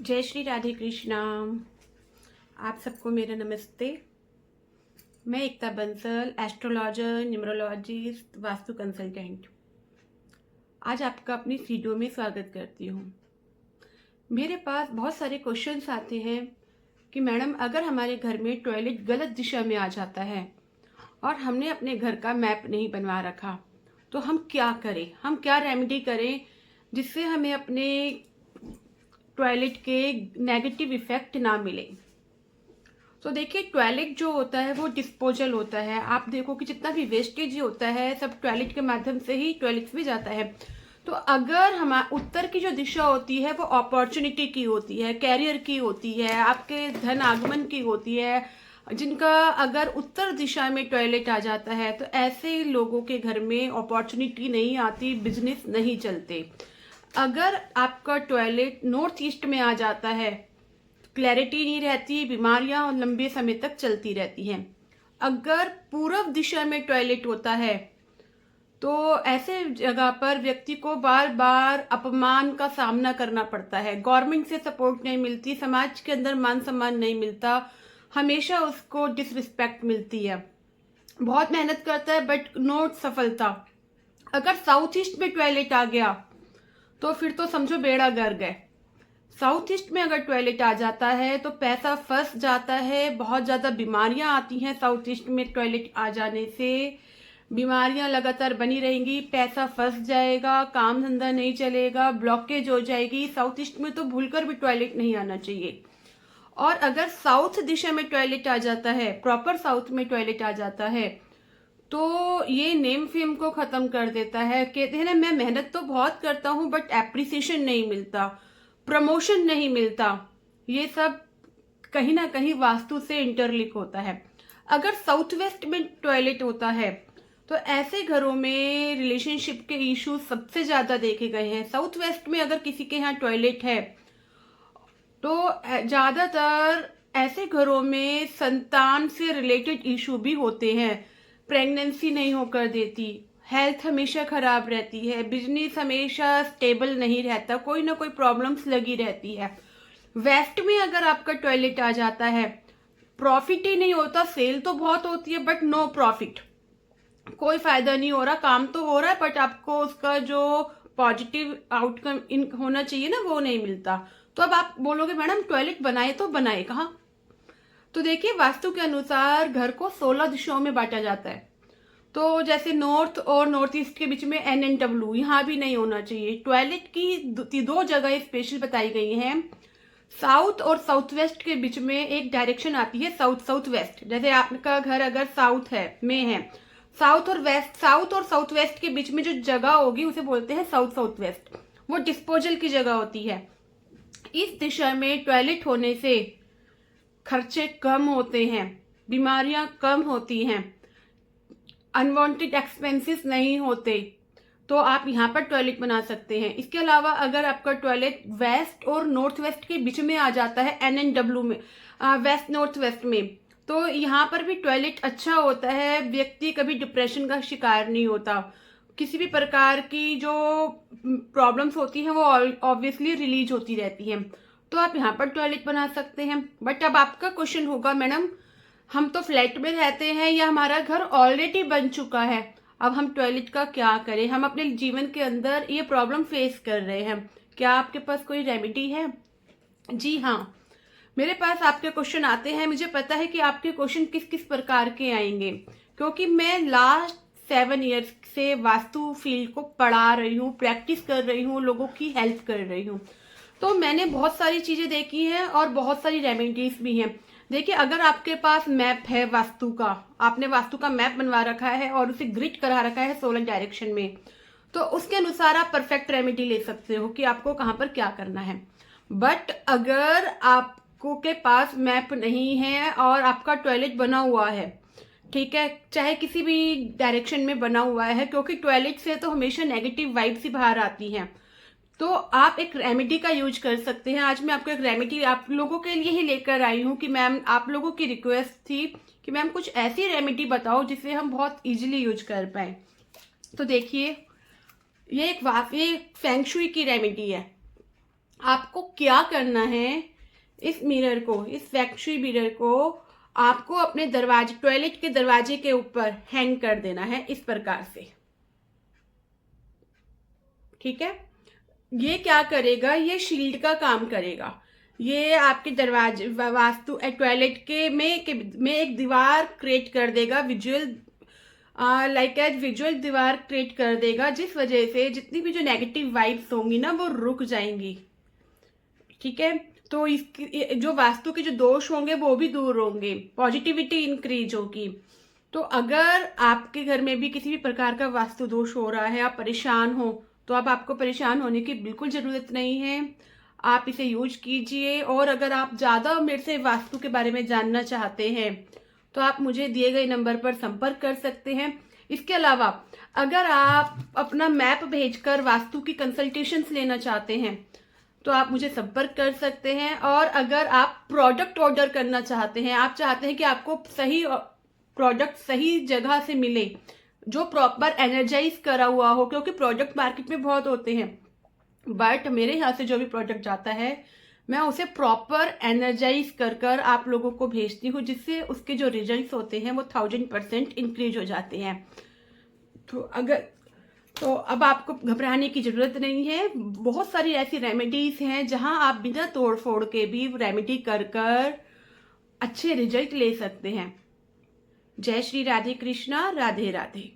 जय श्री राधे कृष्णा। आप सबको मेरा नमस्ते। मैं Ekta Bansal, astrologer, numerologist, vastu consultant, आज आपका अपनी वीडियो में स्वागत करती हूँ। मेरे पास बहुत सारे क्वेश्चंस आते हैं कि मैडम अगर हमारे घर में टॉयलेट गलत दिशा में आ जाता है और हमने अपने घर का मैप नहीं बनवा रखा तो हम क्या करें, हम क्या रेमेडी करें जिससे हमें अपने टॉयलेट के नेगेटिव इफेक्ट ना मिले। तो देखिए, टॉयलेट जो होता है वो डिस्पोजल होता है। आप देखो कि जितना भी वेस्टेज होता है सब टॉयलेट के माध्यम से ही टॉयलेट में जाता है। तो अगर हम उत्तर की जो दिशा होती है वो अपॉर्चुनिटी की होती है, कैरियर की होती है, आपके धन आगमन की होती है, जिनका अगर उत्तर दिशा में टॉयलेट आ जाता है तो ऐसे लोगों के घर में अपॉर्चुनिटी नहीं आती, बिजनेस नहीं चलते। अगर आपका टॉयलेट नॉर्थ ईस्ट में आ जाता है, क्लैरिटी नहीं रहती, बीमारियां लंबे समय तक चलती रहती हैं। अगर पूर्व दिशा में टॉयलेट होता है तो ऐसे जगह पर व्यक्ति को बार बार अपमान का सामना करना पड़ता है। गवर्नमेंट से सपोर्ट नहीं मिलती, समाज के अंदर मान सम्मान नहीं मिलता, हमेशा उसको डिसरिस्पेक्ट मिलती है। बहुत मेहनत करता है बट नो सफलता। अगर साउथ ईस्ट में टॉयलेट आ गया तो फिर तो समझो बेड़ा गर्क गए। साउथ ईस्ट में अगर टॉयलेट आ जाता है तो पैसा फंस जाता है, बहुत ज़्यादा बीमारियां आती हैं। साउथ ईस्ट में टॉयलेट आ जाने से बीमारियां लगातार बनी रहेंगी, पैसा फंस जाएगा, काम धंधा नहीं चलेगा, ब्लॉकेज हो जाएगी। साउथ ईस्ट में तो भूलकर भी टॉयलेट नहीं आना चाहिए। और अगर साउथ दिशा में टॉयलेट आ जाता है, प्रॉपर साउथ में टॉयलेट आ जाता है, तो ये नेम फेम को खत्म कर देता है। कहते हैं ना, मैं मेहनत तो बहुत करता हूँ बट एप्रिसिएशन नहीं मिलता, प्रमोशन नहीं मिलता। ये सब कहीं ना कहीं वास्तु से इंटरलिंक होता है। अगर साउथ वेस्ट में टॉयलेट होता है तो ऐसे घरों में रिलेशनशिप के इश्यूज सबसे ज्यादा देखे गए हैं। साउथ वेस्ट में अगर किसी के यहाँ टॉयलेट है तो ज्यादातर ऐसे घरों में संतान से रिलेटेड इशू भी होते हैं। प्रेगनेंसी नहीं होकर देती, हेल्थ हमेशा खराब रहती है, बिजनेस हमेशा स्टेबल नहीं रहता, कोई ना कोई प्रॉब्लम्स लगी रहती है। वेस्ट में अगर आपका टॉयलेट आ जाता है, प्रॉफिट ही नहीं होता, सेल तो बहुत होती है बट नो प्रॉफिट, कोई फायदा नहीं हो रहा। काम तो हो रहा है बट आपको उसका जो पॉजिटिव आउटकम इन होना चाहिए ना वो नहीं मिलता। तो अब आप बोलोगे मैडम टॉयलेट बनाए तो बनाए कहाँ? तो देखिए, वास्तु के अनुसार घर को 16 दिशाओं में बांटा जाता है। तो जैसे नॉर्थ और नॉर्थ ईस्ट के बीच में NN-W यहाँ भी नहीं होना चाहिए। टॉयलेट की दो जगह स्पेशल बताई गई हैं। साउथ और साउथ वेस्ट के बीच में एक डायरेक्शन आती है, साउथ साउथ वेस्ट। जैसे आपका घर अगर साउथ है में है, साउथ और साउथ वेस्ट के बीच में जो जगह होगी उसे बोलते हैं साउथ साउथ वेस्ट। वो डिस्पोजल की जगह होती है। इस दिशा में टॉयलेट होने से खर्चे कम होते हैं, बीमारियां कम होती हैं, अनवांटेड एक्सपेंसेस नहीं होते। तो आप यहाँ पर टॉयलेट बना सकते हैं। इसके अलावा अगर आपका टॉयलेट वेस्ट और नॉर्थ वेस्ट के बीच में आ जाता है, NN-W में, वेस्ट नॉर्थ वेस्ट में, तो यहाँ पर भी टॉयलेट अच्छा होता है। व्यक्ति कभी डिप्रेशन का शिकार नहीं होता, किसी भी प्रकार की जो प्रॉब्लम्स होती हैं वो ऑब्वियसली रिलीज होती रहती हैं। तो आप यहाँ पर टॉयलेट बना सकते हैं। बट अब आपका क्वेश्चन होगा मैडम हम तो फ्लैट में रहते हैं या हमारा घर ऑलरेडी बन चुका है, अब हम टॉयलेट का क्या करें, हम अपने जीवन के अंदर ये प्रॉब्लम फेस कर रहे हैं, क्या आपके पास कोई रेमेडी है? जी हाँ, मेरे पास आपके क्वेश्चन आते हैं। मुझे पता है कि आपके क्वेश्चन किस किस प्रकार के आएंगे, क्योंकि मैं लास्ट 7 ईयर्स से वास्तु फील्ड को पढ़ा रही हूँ, प्रैक्टिस कर रही हूँ, लोगों की हेल्प कर रही हूँ। तो मैंने बहुत सारी चीजें देखी हैं और बहुत सारी रेमेडीज भी हैं। देखिए, अगर आपके पास मैप है वास्तु का, आपने वास्तु का मैप बनवा रखा है और उसे ग्रिड करा रखा है 16 डायरेक्शन में, तो उसके अनुसार आप परफेक्ट रेमेडी ले सकते हो कि आपको कहाँ पर क्या करना है। बट अगर आपको के पास मैप नहीं है और आपका टॉयलेट बना हुआ है, ठीक है, चाहे किसी भी डायरेक्शन में बना हुआ है, क्योंकि टॉयलेट से तो हमेशा नेगेटिव वाइब्स ही बाहर आती हैं, तो आप एक रेमेडी का यूज कर सकते हैं। आज मैं आपको एक रेमेडी आप लोगों के लिए ही लेकर आई हूँ कि मैम, आप लोगों की रिक्वेस्ट थी कि मैम कुछ ऐसी रेमेडी बताओ जिसे हम बहुत इजीली यूज कर पाए। तो देखिए, ये एक फेंग शुई की रेमेडी है। आपको क्या करना है, इस मिरर को, इस फैक्ट्री मिरर को आपको अपने दरवाजे, टॉयलेट के दरवाजे के ऊपर हैंग कर देना है इस प्रकार से। ठीक है, ये क्या करेगा, ये शील्ड का काम करेगा। ये आपके दरवाजे, वास्तु टॉयलेट में एक दीवार क्रिएट कर देगा, विजुअल लाइक एज विजुअल दीवार क्रिएट कर देगा, जिस वजह से जितनी भी जो नेगेटिव वाइब्स होंगी ना वो रुक जाएंगी। ठीक है, तो इसकी जो वास्तु के जो दोष होंगे वो भी दूर होंगे, पॉजिटिविटी इंक्रीज होगी। तो अगर आपके घर में भी किसी भी प्रकार का वास्तु दोष हो रहा है, आप परेशान हो, तो अब आपको परेशान होने की बिल्कुल ज़रूरत नहीं है। आप इसे यूज कीजिए। और अगर आप ज़्यादा मेरे से वास्तु के बारे में जानना चाहते हैं तो आप मुझे दिए गए नंबर पर संपर्क कर सकते हैं। इसके अलावा अगर आप अपना मैप भेजकर वास्तु की कंसल्टेशंस लेना चाहते हैं तो आप मुझे संपर्क कर सकते हैं। और अगर आप प्रोडक्ट ऑर्डर करना चाहते हैं, आप चाहते हैं कि आपको सही प्रोडक्ट सही जगह से मिले, जो प्रॉपर एनर्जाइज करा हुआ हो, क्योंकि प्रोडक्ट मार्केट में बहुत होते हैं, बट मेरे यहाँ से जो भी प्रोडक्ट जाता है मैं उसे प्रॉपर एनर्जाइज कर कर आप लोगों को भेजती हूँ, जिससे उसके जो रिजल्ट्स होते हैं वो 1000% इंक्रीज हो जाते हैं। तो अब आपको घबराने की ज़रूरत नहीं है। बहुत सारी ऐसी रेमेडीज़ हैं जहां आप बिना तोड़ फोड़ के भी रेमेडी कर कर अच्छे रिजल्ट ले सकते हैं। जय श्री राधे कृष्णा, राधे राधे।